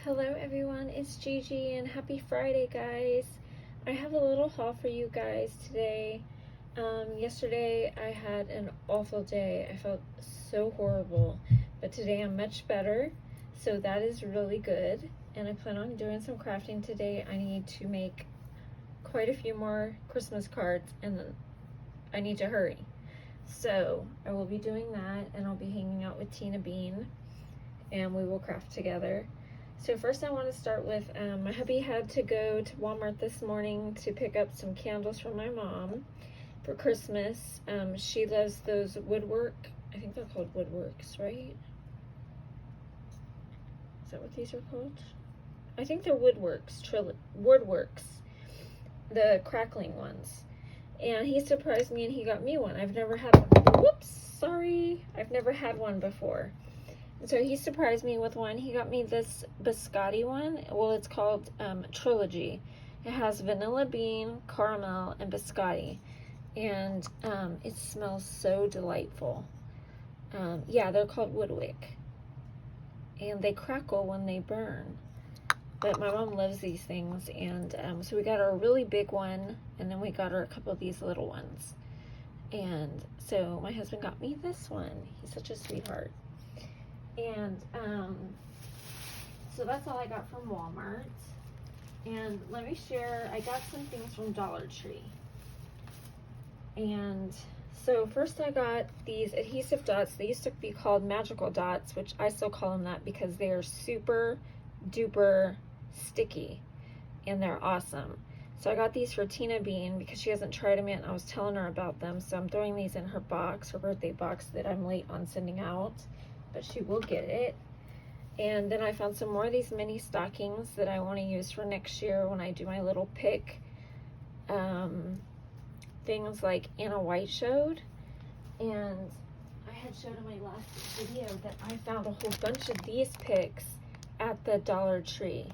Hello everyone, it's Gigi and happy Friday guys. I have a little haul for you guys today. Yesterday I had an awful day. I felt so horrible, but today I'm much better, so that is really good. And I plan on doing some crafting today. I need to make quite a few more Christmas cards and I need to hurry. So I will be doing that, and I'll be hanging out with Tina Bean and we will craft together. So first I want to start with, my hubby had to go to Walmart this morning to pick up some candles for my mom for Christmas. She loves those woodwork, I think they're called woodworks, right? Is that what these are called? I think they're woodworks, the crackling ones. And he surprised me and he got me one. I've never had one. Whoops, sorry. I've never had one before. So he surprised me with one. He got me this biscotti one. Well, it's called Trilogy. It has vanilla bean, caramel, and biscotti. And it smells so delightful. Yeah, they're called woodwick. And they crackle when they burn. But my mom loves these things. And so we got her a really big one. And then we got her a couple of these little ones. And so my husband got me this one. He's such a sweetheart. And so that's all I got from Walmart. And let me share, I got some things from Dollar Tree. And so first I got these adhesive dots. They used to be called magical dots, which I still call them that because they are super duper sticky and they're awesome. So I got these for Tina Bean because she hasn't tried them yet, and I was telling her about them. So I'm throwing these in her box, her birthday box that I'm late on sending out. But she will get it. And then I found some more of these mini stockings that I want to use for next year when I do my little pick. Things like Anna White showed. And I had showed in my last video that I found a whole bunch of these picks at the Dollar Tree.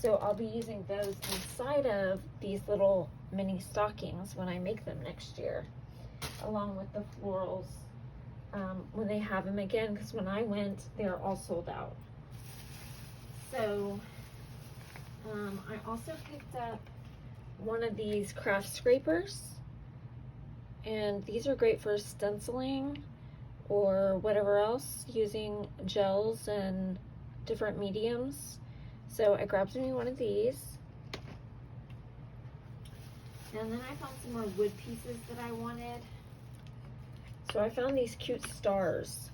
So I'll be using those inside of these little mini stockings when I make them next year, along with the florals. When they have them again, because when I went, they're all sold out. So I also picked up one of these craft scrapers, and these are great for stenciling or whatever else, using gels and different mediums. So I grabbed me one of these, and then I found some more wood pieces that I wanted. So I found these cute stars,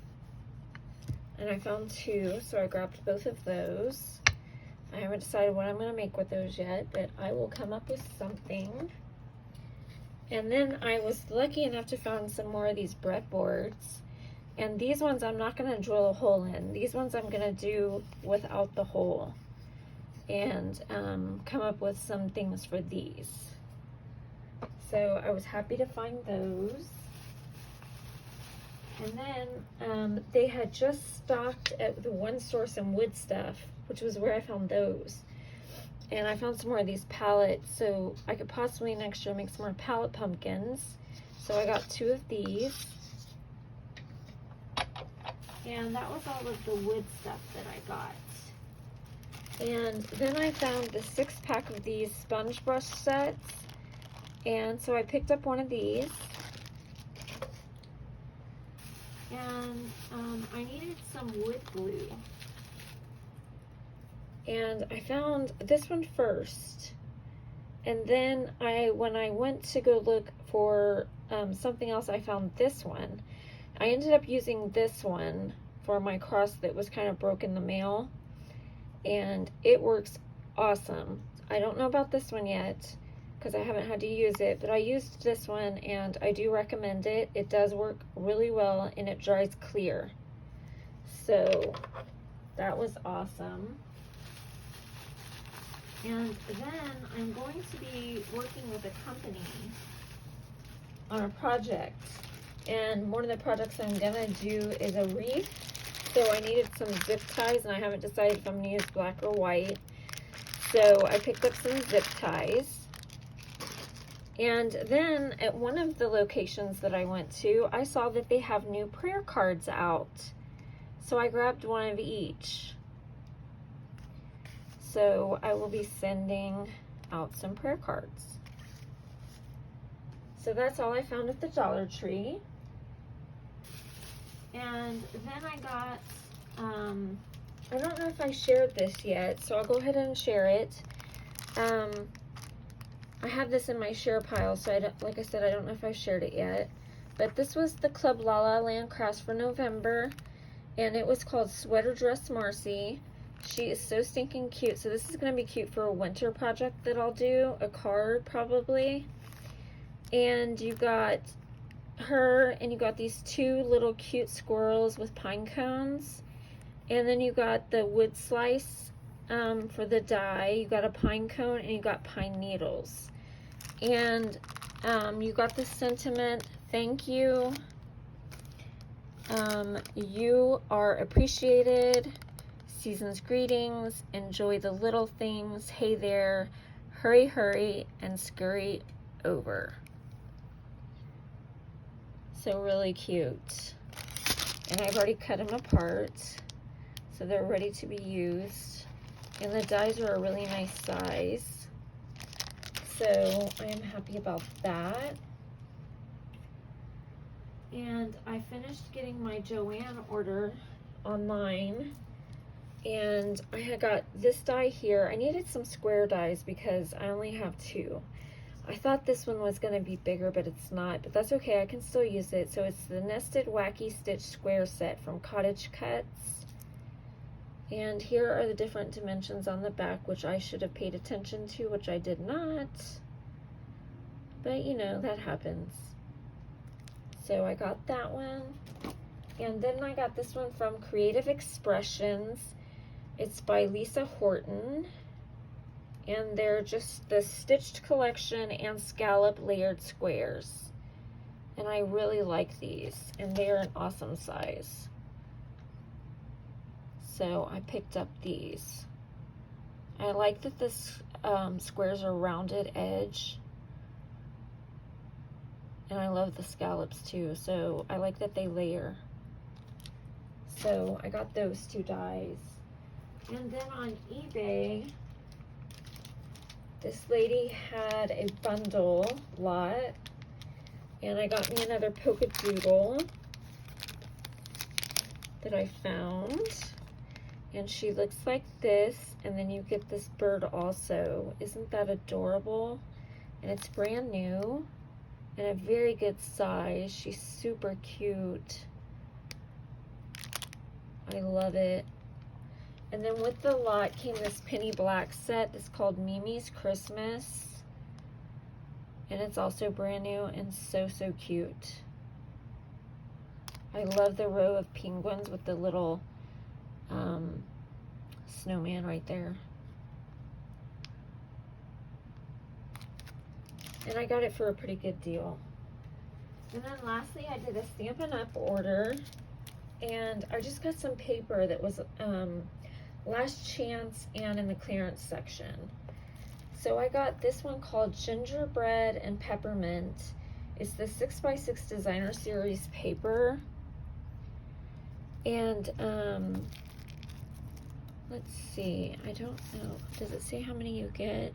and I found two, so I grabbed both of those. I haven't decided what I'm going to make with those yet, but I will come up with something. And then I was lucky enough to find some more of these breadboards, and these ones I'm not going to drill a hole in. These ones I'm going to do without the hole, and come up with some things for these. So I was happy to find those. And then they had just stocked at the One Source and Wood Stuff, which was where I found those. And I found some more of these palettes, so I could possibly next year make some more palette pumpkins. So I got two of these. And that was all of the wood stuff that I got. And then I found the 6-pack of these sponge brush sets. And so I picked up one of these. And I needed some wood glue. And I found this one first. And then when I went to go look for something else, I found this one. I ended up using this one for my cross that was kind of broke in the mail. And it works awesome. I don't know about this one yet, because I haven't had to use it, but I used this one and I do recommend it. It does work really well and it dries clear. So that was awesome. And then I'm going to be working with a company on a project. And one of the projects I'm gonna do is a wreath. So I needed some zip ties and I haven't decided if I'm gonna use black or white. So I picked up some zip ties. And then at one of the locations that I went to, I saw that they have new prayer cards out. So I grabbed one of each. So I will be sending out some prayer cards. So that's all I found at the Dollar Tree. And then I got, I don't know if I shared this yet, so I'll go ahead and share it. I have this in my share pile, so like I said, I don't know if I've shared it yet. But this was the Club La La Land crafts for November, and it was called Sweater Dress Marcy. She is so stinking cute. So this is going to be cute for a winter project that I'll do, a card probably. And you got her, and you got these two little cute squirrels with pine cones. And then you got the wood slice for the die. You got a pine cone, and you got pine needles. And you got the sentiment, thank you. You are appreciated. Season's greetings. Enjoy the little things. Hey there. Hurry, hurry, and scurry over. So really cute. And I've already cut them apart, so they're ready to be used. And the dies are a really nice size. So I am happy about that. And I finished getting my JoAnn order online. And I had got this die here. I needed some square dies because I only have two. I thought this one was going to be bigger, but it's not. But that's okay, I can still use it. So it's the Nested Wacky Stitch Square Set from Cottage Cuts. And here are the different dimensions on the back, which I should have paid attention to, which I did not. But you know, that happens. So I got that one. And then I got this one from Creative Expressions. It's by Lisa Horton. And they're just the stitched collection and scallop layered squares. And I really like these, and they're an awesome size. So I picked up these. I like that this squares are rounded edge. And I love the scallops too, so I like that they layer. So I got those two dies. And then on eBay, this lady had a bundle lot, and I got me another polka doodle that I found, and she looks like this, and then you get this bird also. Isn't that adorable? And it's brand new and a very good size. She's super cute. I love it. And then with the lot came this penny black set that's called Mimi's Christmas. And it's also brand new and so, so cute. I love the row of penguins with the little snowman right there. And I got it for a pretty good deal. And then lastly, I did a Stampin' Up order. And I just got some paper that was last chance and in the clearance section. So I got this one called Gingerbread and Peppermint. It's the 6x6 Designer Series paper. And let's see, I don't know, does it say how many you get?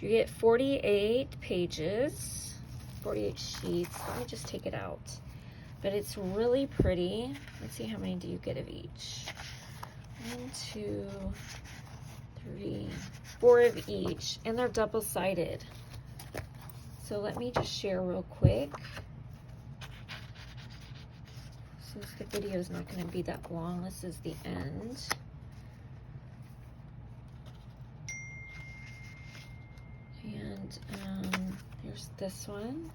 You get 48 pages, 48 sheets. Let me just take it out. But it's really pretty. Let's see, how many do you get of each? 1, 2, 3, 4 of each, and they're double-sided. So let me just share real quick, since the video is not going to be that long. This is the end. And here's this one.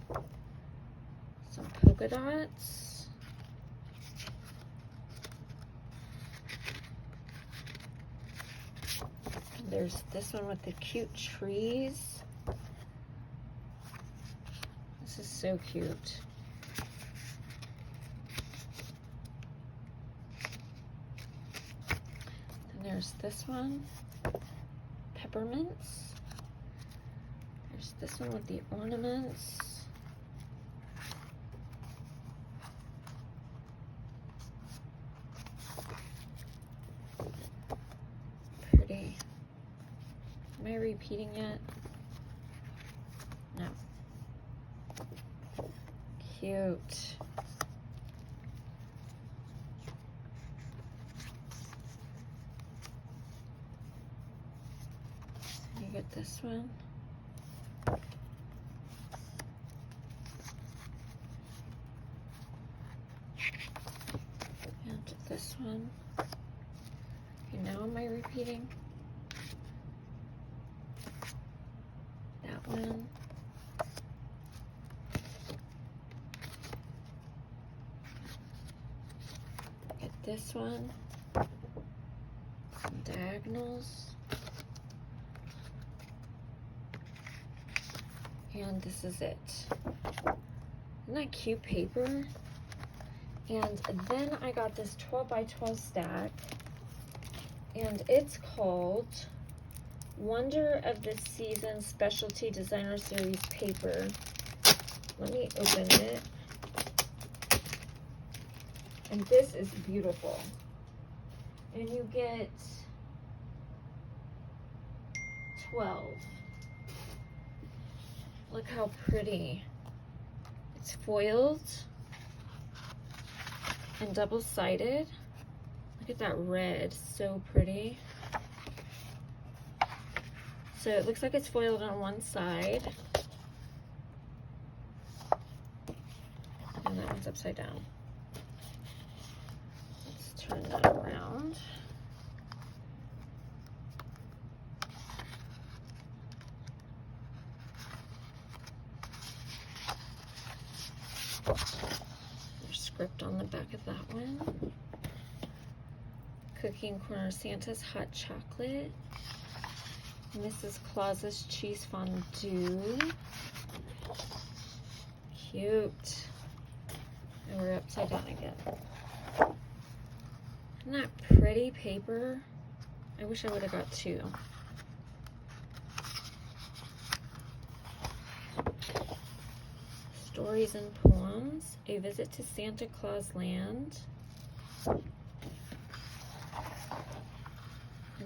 Some polka dots. And there's this one with the cute trees. This is so cute. And there's this one, peppermints. There's this one with the ornaments. Am I repeating yet? No. Cute. You get this one. And this one. Okay, now am I repeating? That one. Get this one. Some diagonals. And this is it. Isn't that cute paper? And then I got this 12 by 12 stack, and it's called Wonder of the Season Specialty Designer Series paper. Let me open it. And this is beautiful. And you get 12. Look how pretty. It's foiled and double-sided. Look at that red, so pretty. So it looks like it's foiled on one side. And that one's upside down. Let's turn that around. There's script on the back of that one. Cooking Corner Santa's Hot Chocolate. Mrs. Claus's Cheese Fondue. Cute. And we're upside down again. Isn't that pretty paper? I wish I would have got two. Stories and Poems, A Visit to Santa Claus Land. And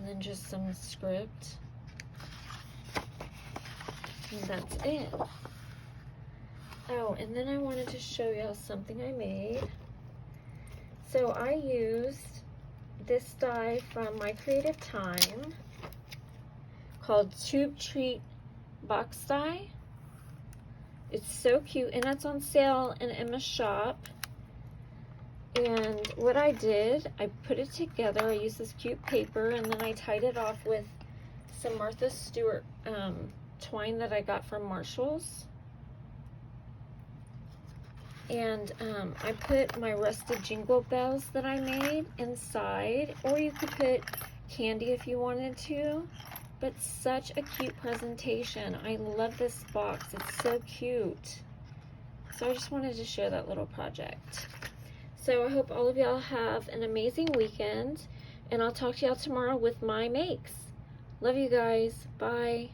then just some script. And that's it. Oh, and then I wanted to show y'all something I made. So I used this die from My Creative Time called Tube Treat Box Die. It's so cute, and that's on sale in Emma's shop. And what I did, I put it together. I used this cute paper, and then I tied it off with some Martha Stewart twine that I got from Marshall's. And I put my rusted jingle bells that I made inside, or you could put candy if you wanted to. But such a cute presentation. I love this box. It's so cute. So I just wanted to share that little project. So I hope all of y'all have an amazing weekend, and I'll talk to y'all tomorrow with my makes. Love you guys. Bye.